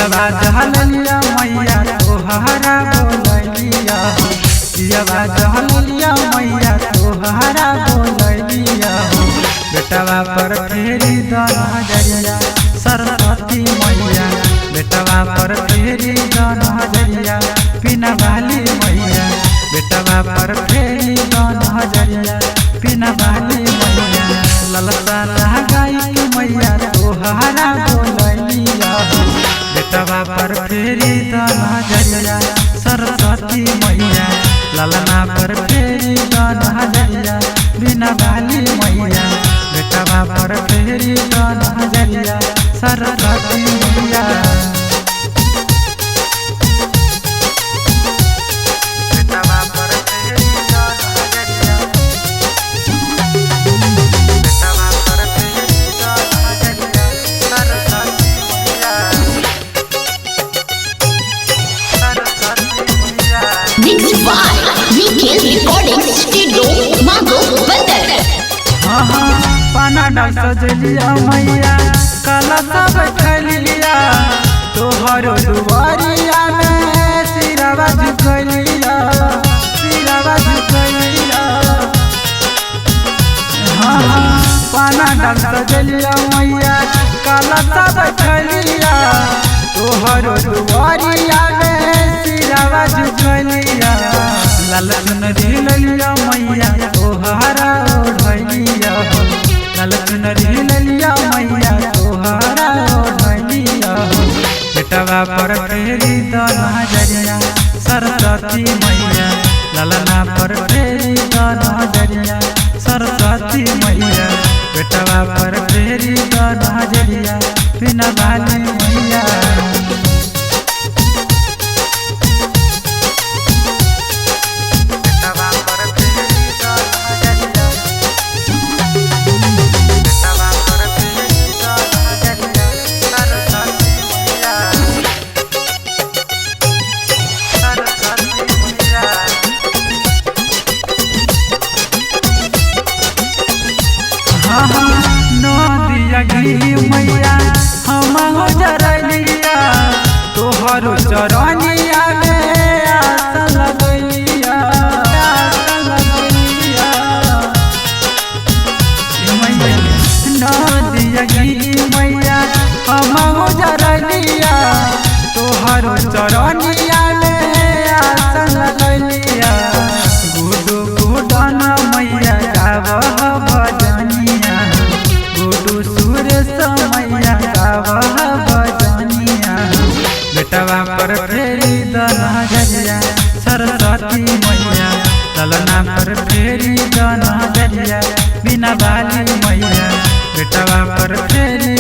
पियावा दहलिया मैया तोहरा बोलिया पियावा दहलिया मैया तोहरा बोलिया बेटवा पर फेरी द नजरिया सरस्वती मैया बेटवा पर फेरी द नजरिया बिना वाली मैया बेटवा पर फेरी द नजरिया बिना वाली मैया ललसा लगाई मैया तोहरा बोलिया बेटवा पर फेरी द नजरिया सरस्वती मैया ललना पर फेरी द नजरिया बिना वाली मैया बेटवा पर फेरी द नजरिया सरस्वती मैया बेटवा पर फेरी द नजरिया बेटवा पर फेरी द नजरिया सरस्वती मैया Mixed by Weekend Recording Studio, Mago, Bandar. पाना डाल सजलिया मैया काला सब खलिया तोहर दुआरिया में सिरावा झुकलिया सिरावा झुकलिया पाना डाल सजलिया मैया काला सब खलिया तोहर दुआरिया में सिरावा झुकलिया लाल चुनरी ललिया मैया तोहरा ओढ़लिया लाल चुनरी ललिया मैया तोहरा ओढ़लिया बेटवा पर फेरी द नजरिया सरस्वती मैया ललना पर फेरी द नजरिया सरस्वती मैया बेटवा पर फेरी द नजरिया बिना वाली मैया नदिया गिरी मैया हम हो जरलिया तोहर चरनिया में आस लगलिया नदिया गिरी मैया हम हो जरलिया तोहर चरनिया में आस लगलिया गुडू गुडन मैया गावह भजनिया गुडू सुरेश मैया गावह भजनिया बेटवा पर फेरी द नजरिया सरस्वती मैया ललना पर फेरी द नजरिया बिना वाली मैया बेटवा पर फेरी